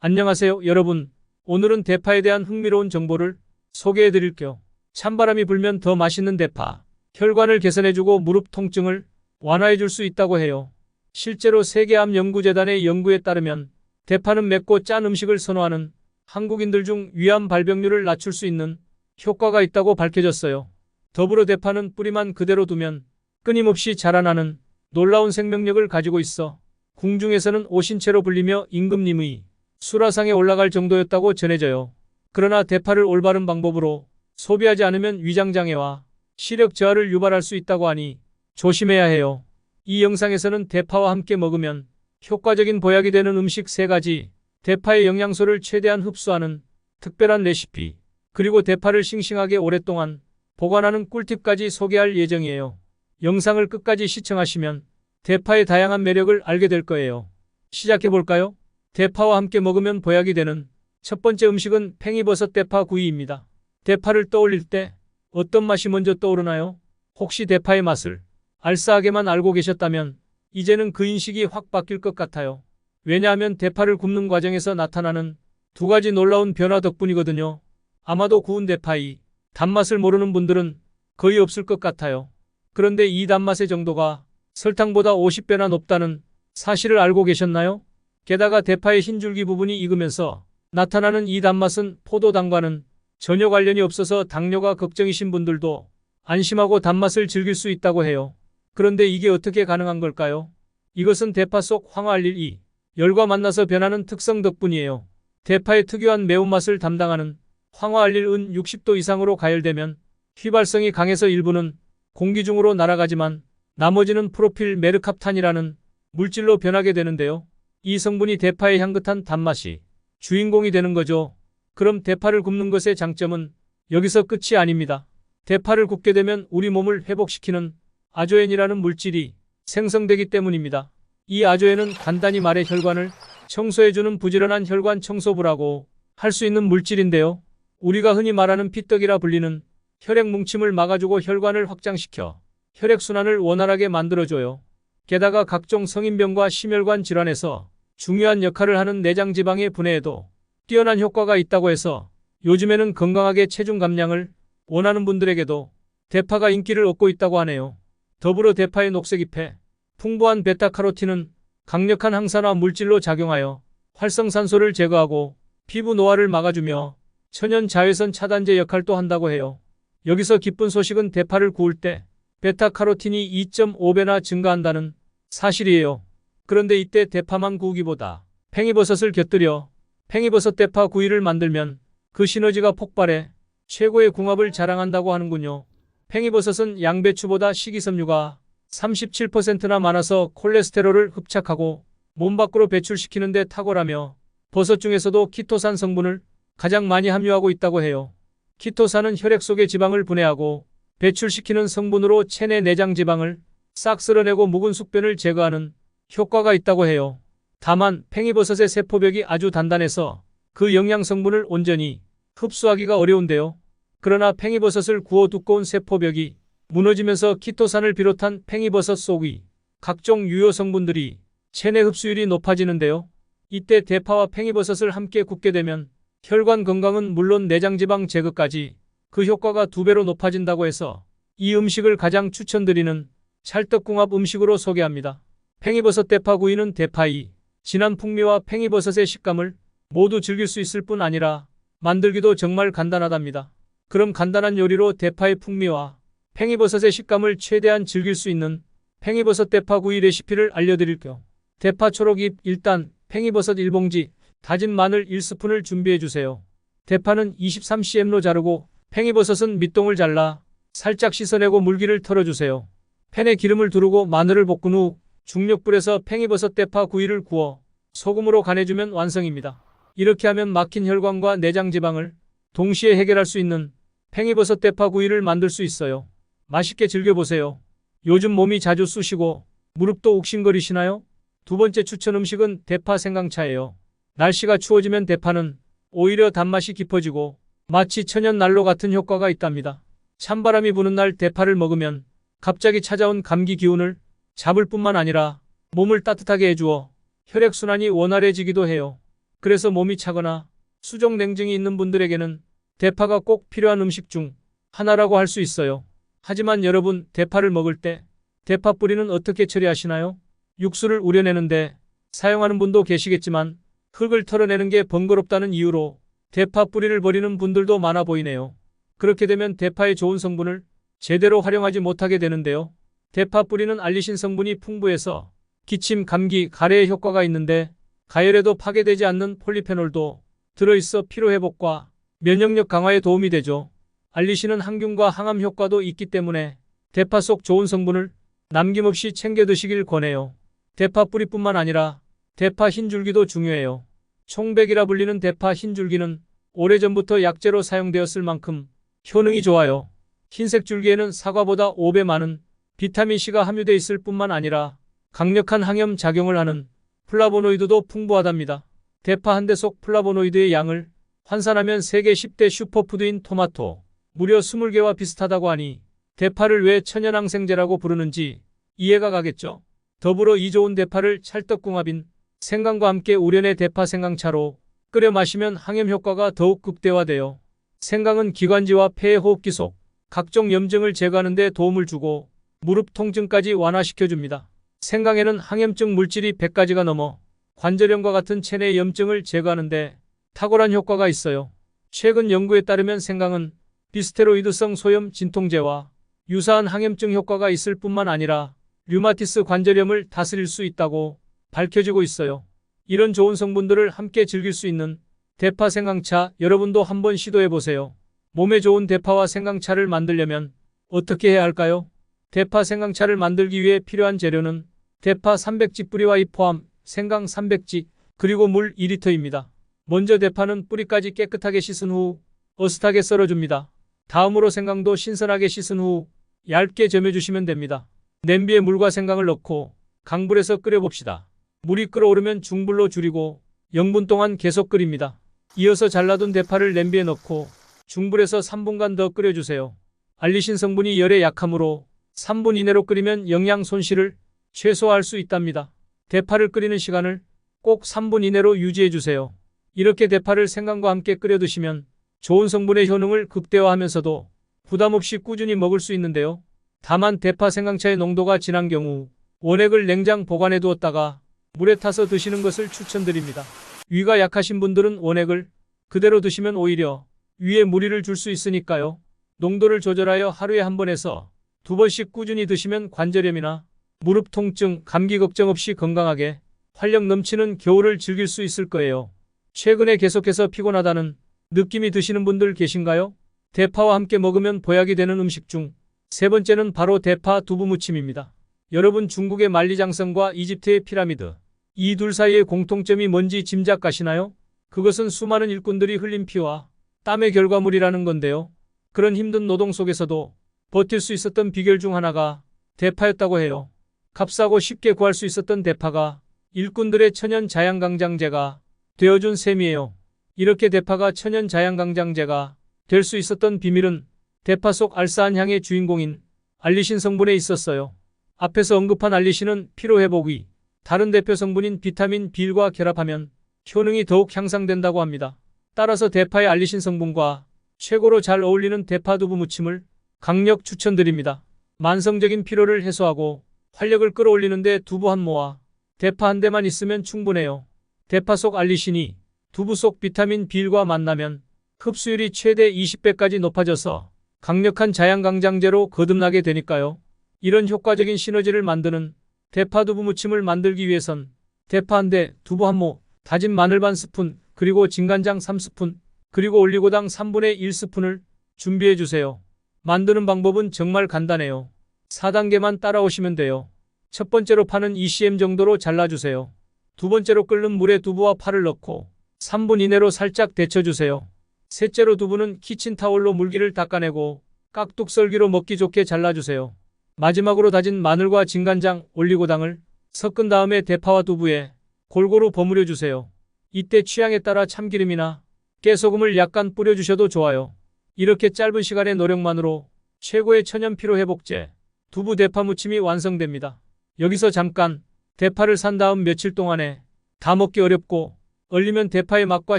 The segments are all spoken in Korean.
안녕하세요, 여러분. 오늘은 대파에 대한 흥미로운 정보를 소개해 드릴게요. 찬바람이 불면 더 맛있는 대파. 혈관을 개선해주고 무릎 통증을 완화해줄 수 있다고 해요. 실제로 세계암연구재단의 연구에 따르면 대파는 맵고 짠 음식을 선호하는 한국인들 중 위암 발병률을 낮출 수 있는 효과가 있다고 밝혀졌어요. 더불어 대파는 뿌리만 그대로 두면 끊임없이 자라나는 놀라운 생명력을 가지고 있어 궁중에서는 오신채로 불리며 임금님의 수라상에 올라갈 정도였다고 전해져요. 그러나 대파를 올바른 방법으로 소비하지 않으면 위장장애와 시력 저하를 유발할 수 있다고 하니 조심해야 해요. 이 영상에서는 대파와 함께 먹으면 효과적인 보약이 되는 음식 3가지, 대파의 영양소를 최대한 흡수하는 특별한 레시피, 그리고 대파를 싱싱하게 오랫동안 보관하는 꿀팁까지 소개할 예정이에요. 영상을 끝까지 시청하시면 대파의 다양한 매력을 알게 될 거예요. 시작해볼까요? 대파와 함께 먹으면 보약이 되는 첫 번째 음식은 팽이버섯 대파 구이입니다. 대파를 떠올릴 때 어떤 맛이 먼저 떠오르나요? 혹시 대파의 맛을 알싸하게만 알고 계셨다면 이제는 그 인식이 확 바뀔 것 같아요. 왜냐하면 대파를 굽는 과정에서 나타나는 2가지 놀라운 변화 덕분이거든요. 아마도 구운 대파의 단맛을 모르는 분들은 거의 없을 것 같아요. 그런데 이 단맛의 정도가 설탕보다 50배나 높다는 사실을 알고 계셨나요? 게다가 대파의 흰 줄기 부분이 익으면서 나타나는 이 단맛은 포도당과는 전혀 관련이 없어서 당뇨가 걱정이신 분들도 안심하고 단맛을 즐길 수 있다고 해요. 그런데 이게 어떻게 가능한 걸까요? 이것은 대파 속 황화알릴 열과 만나서 변하는 특성 덕분이에요. 대파의 특유한 매운맛을 담당하는 황화알릴 60도 이상으로 가열되면 휘발성이 강해서 일부는 공기 중으로 날아가지만 나머지는 프로필 메르캅탄이라는 물질로 변하게 되는데요. 이 성분이 대파의 향긋한 단맛이 주인공이 되는 거죠. 그럼 대파를 굽는 것의 장점은 여기서 끝이 아닙니다. 대파를 굽게 되면 우리 몸을 회복시키는 아조엔이라는 물질이 생성되기 때문입니다. 이 아조엔은 간단히 말해 혈관을 청소해주는 부지런한 혈관 청소부라고 할 수 있는 물질인데요. 우리가 흔히 말하는 피떡이라 불리는 혈액 뭉침을 막아주고 혈관을 확장시켜 혈액순환을 원활하게 만들어줘요. 게다가 각종 성인병과 심혈관 질환에서 중요한 역할을 하는 내장지방의 분해에도 뛰어난 효과가 있다고 해서 요즘에는 건강하게 체중 감량을 원하는 분들에게도 대파가 인기를 얻고 있다고 하네요. 더불어 대파의 녹색잎에 풍부한 베타카로틴은 강력한 항산화 물질로 작용하여 활성산소를 제거하고 피부 노화를 막아주며 천연 자외선 차단제 역할도 한다고 해요. 여기서 기쁜 소식은 대파를 구울 때 베타카로틴이 2.5배나 증가한다는 사실이에요. 그런데 이때 대파만 구우기보다 팽이버섯을 곁들여 팽이버섯 대파 구이를 만들면 그 시너지가 폭발해 최고의 궁합을 자랑한다고 하는군요. 팽이버섯은 양배추보다 식이섬유가 37%나 많아서 콜레스테롤을 흡착하고 몸 밖으로 배출시키는 데 탁월하며 버섯 중에서도 키토산 성분을 가장 많이 함유하고 있다고 해요. 키토산은 혈액 속의 지방을 분해하고 배출시키는 성분으로 체내 내장 지방을 싹 쓸어내고 묵은 숙변을 제거하는 효과가 있다고 해요. 다만 팽이버섯의 세포벽이 아주 단단해서 그 영양 성분을 온전히 흡수하기가 어려운데요. 그러나 팽이버섯을 구워 두꺼운 세포벽이 무너지면서 키토산을 비롯한 팽이버섯 속의 각종 유효 성분들이 체내 흡수율이 높아지는데요. 이때 대파와 팽이버섯을 함께 굽게 되면 혈관 건강은 물론 내장지방 제거까지 그 효과가 2배로 높아진다고 해서 이 음식을 가장 추천드리는 찰떡궁합 음식으로 소개합니다. 팽이버섯 대파 구이는 대파의 진한 풍미와 팽이버섯의 식감을 모두 즐길 수 있을 뿐 아니라 만들기도 정말 간단하답니다. 그럼 간단한 요리로 대파의 풍미와 팽이버섯의 식감을 최대한 즐길 수 있는 팽이버섯 대파 구이 레시피를 알려드릴게요. 대파 초록잎 일단 팽이버섯 1봉지, 다진 마늘 1스푼을 준비해주세요. 대파는 23cm로 자르고 팽이버섯은 밑동을 잘라 살짝 씻어내고 물기를 털어주세요. 팬에 기름을 두르고 마늘을 볶은 후 중력불에서 팽이버섯 대파 구이를 구워 소금으로 간해주면 완성입니다. 이렇게 하면 막힌 혈관과 내장지방을 동시에 해결할 수 있는 팽이버섯 대파 구이를 만들 수 있어요. 맛있게 즐겨보세요. 요즘 몸이 자주 쑤시고 무릎도 욱신거리시나요? 2번째 추천 음식은 대파 생강차예요. 날씨가 추워지면 대파는 오히려 단맛이 깊어지고 마치 천연 난로 같은 효과가 있답니다. 찬바람이 부는 날 대파를 먹으면 갑자기 찾아온 감기 기운을 잡을 뿐만 아니라 몸을 따뜻하게 해주어 혈액순환이 원활해지기도 해요. 그래서 몸이 차거나 수족 냉증이 있는 분들에게는 대파가 꼭 필요한 음식 중 하나라고 할 수 있어요. 하지만 여러분, 대파를 먹을 때 대파 뿌리는 어떻게 처리하시나요? 육수를 우려내는데 사용하는 분도 계시겠지만 흙을 털어내는 게 번거롭다는 이유로 대파 뿌리를 버리는 분들도 많아 보이네요. 그렇게 되면 대파의 좋은 성분을 제대로 활용하지 못하게 되는데요. 대파 뿌리는 알리신 성분이 풍부해서 기침, 감기, 가래에 효과가 있는데 가열에도 파괴되지 않는 폴리페놀도 들어있어 피로회복과 면역력 강화에 도움이 되죠. 알리신은 항균과 항암 효과도 있기 때문에 대파 속 좋은 성분을 남김없이 챙겨 드시길 권해요. 대파 뿌리뿐만 아니라 대파 흰줄기도 중요해요. 총백이라 불리는 대파 흰줄기는 오래전부터 약재로 사용되었을 만큼 효능이 좋아요. 흰색 줄기에는 사과보다 5배 많은 비타민C가 함유되어 있을 뿐만 아니라 강력한 항염 작용을 하는 플라보노이드도 풍부하답니다. 대파 한 대 속 플라보노이드의 양을 환산하면 세계 10대 슈퍼푸드인 토마토, 무려 20개와 비슷하다고 하니 대파를 왜 천연항생제라고 부르는지 이해가 가겠죠. 더불어 이 좋은 대파를 찰떡궁합인 생강과 함께 우려내 대파 생강차로 끓여 마시면 항염 효과가 더욱 극대화돼요. 생강은 기관지와 폐의 호흡기 속 각종 염증을 제거하는 데 도움을 주고 무릎 통증까지 완화시켜줍니다. 생강에는 항염증 물질이 100가지가 넘어 관절염과 같은 체내 염증을 제거하는 데 탁월한 효과가 있어요. 최근 연구에 따르면 생강은 비스테로이드성 소염 진통제와 유사한 항염증 효과가 있을 뿐만 아니라 류마티스 관절염을 다스릴 수 있다고 밝혀지고 있어요. 이런 좋은 성분들을 함께 즐길 수 있는 대파 생강차, 여러분도 한번 시도해보세요. 몸에 좋은 대파와 생강차를 만들려면 어떻게 해야 할까요? 대파 생강차를 만들기 위해 필요한 재료는 대파 300지 뿌리와 잎 포함, 생강 300지, 그리고 물 2리터입니다. 먼저 대파는 뿌리까지 깨끗하게 씻은 후 어슷하게 썰어줍니다. 다음으로 생강도 신선하게 씻은 후 얇게 점여주시면 됩니다. 냄비에 물과 생강을 넣고 강불에서 끓여봅시다. 물이 끓어오르면 중불로 줄이고 0분 동안 계속 끓입니다. 이어서 잘라둔 대파를 냄비에 넣고 중불에서 3분간 더 끓여주세요. 알리신 성분이 열에 약하므로 3분 이내로 끓이면 영양 손실을 최소화할 수 있답니다. 대파를 끓이는 시간을 꼭 3분 이내로 유지해주세요. 이렇게 대파를 생강과 함께 끓여 드시면 좋은 성분의 효능을 극대화하면서도 부담 없이 꾸준히 먹을 수 있는데요. 다만 대파 생강차의 농도가 진한 경우 원액을 냉장 보관해 두었다가 물에 타서 드시는 것을 추천드립니다. 위가 약하신 분들은 원액을 그대로 드시면 오히려 위에 무리를 줄 수 있으니까요. 농도를 조절하여 하루에 한 번에서 2번씩 꾸준히 드시면 관절염이나 무릎 통증, 감기 걱정 없이 건강하게 활력 넘치는 겨울을 즐길 수 있을 거예요. 최근에 계속해서 피곤하다는 느낌이 드시는 분들 계신가요? 대파와 함께 먹으면 보약이 되는 음식 중 세 번째는 바로 대파 두부 무침입니다. 여러분, 중국의 만리장성과 이집트의 피라미드, 이 둘 사이의 공통점이 뭔지 짐작 가시나요? 그것은 수많은 일꾼들이 흘린 피와 땀의 결과물이라는 건데요. 그런 힘든 노동 속에서도 버틸 수 있었던 비결 중 하나가 대파였다고 해요. 값싸고 쉽게 구할 수 있었던 대파가 일꾼들의 천연 자양강장제가 되어준 셈이에요. 이렇게 대파가 천연 자양강장제가 될 수 있었던 비밀은 대파 속 알싸한 향의 주인공인 알리신 성분에 있었어요. 앞에서 언급한 알리신은 피로회복이 다른 대표 성분인 비타민 B1과 결합하면 효능이 더욱 향상된다고 합니다. 따라서 대파의 알리신 성분과 최고로 잘 어울리는 대파 두부 무침을 강력 추천드립니다. 만성적인 피로를 해소하고 활력을 끌어올리는데 두부 한 모와 대파 한 대만 있으면 충분해요. 대파 속 알리신이 두부 속 비타민 B1과 만나면 흡수율이 최대 20배까지 높아져서 강력한 자양강장제로 거듭나게 되니까요. 이런 효과적인 시너지를 만드는 대파 두부 무침을 만들기 위해선 대파 한 대, 두부 한 모, 다진 마늘 반 스푼, 그리고 진간장 3스푼, 그리고 올리고당 3분의 1스푼을 준비해 주세요. 만드는 방법은 정말 간단해요. 4단계만 따라오시면 돼요. 첫 번째로 파는 2cm 정도로 잘라주세요. 두 번째로 끓는 물에 두부와 파를 넣고 3분 이내로 살짝 데쳐주세요. 셋째로 두부는 키친타올로 물기를 닦아내고 깍둑썰기로 먹기 좋게 잘라주세요. 마지막으로 다진 마늘과 진간장, 올리고당을 섞은 다음에 대파와 두부에 골고루 버무려 주세요. 이때 취향에 따라 참기름이나 깨소금을 약간 뿌려주셔도 좋아요. 이렇게 짧은 시간의 노력만으로 최고의 천연 피로 회복제 두부 대파 무침이 완성됩니다. 여기서 잠깐, 대파를 산 다음 며칠 동안에 다 먹기 어렵고 얼리면 대파의 맛과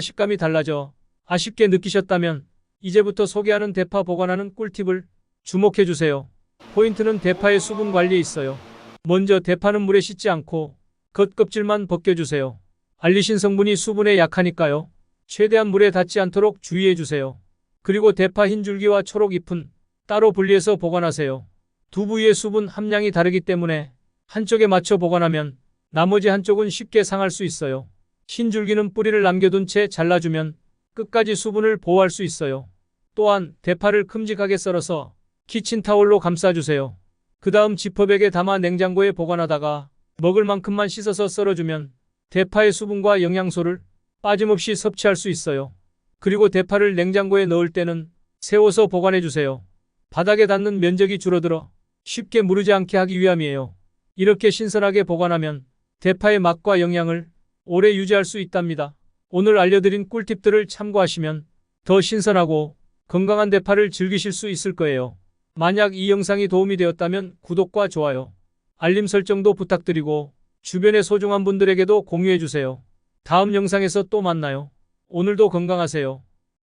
식감이 달라져 아쉽게 느끼셨다면 이제부터 소개하는 대파 보관하는 꿀팁을 주목해 주세요. 포인트는 대파의 수분 관리에 있어요. 먼저 대파는 물에 씻지 않고 겉껍질만 벗겨주세요. 알리신 성분이 수분에 약하니까요. 최대한 물에 닿지 않도록 주의해 주세요. 그리고 대파 흰 줄기와 초록 잎은 따로 분리해서 보관하세요. 두 부위의 수분 함량이 다르기 때문에 한쪽에 맞춰 보관하면 나머지 한쪽은 쉽게 상할 수 있어요. 흰 줄기는 뿌리를 남겨둔 채 잘라주면 끝까지 수분을 보호할 수 있어요. 또한 대파를 큼직하게 썰어서 키친타올로 감싸주세요. 그 다음 지퍼백에 담아 냉장고에 보관하다가 먹을 만큼만 씻어서 썰어주면 대파의 수분과 영양소를 빠짐없이 섭취할 수 있어요. 그리고 대파를 냉장고에 넣을 때는 세워서 보관해주세요. 바닥에 닿는 면적이 줄어들어 쉽게 무르지 않게 하기 위함이에요. 이렇게 신선하게 보관하면 대파의 맛과 영양을 오래 유지할 수 있답니다. 오늘 알려드린 꿀팁들을 참고하시면 더 신선하고 건강한 대파를 즐기실 수 있을 거예요. 만약 이 영상이 도움이 되었다면 구독과 좋아요, 알림 설정도 부탁드리고 주변의 소중한 분들에게도 공유해주세요. 다음 영상에서 또 만나요. 오늘도 건강하세요.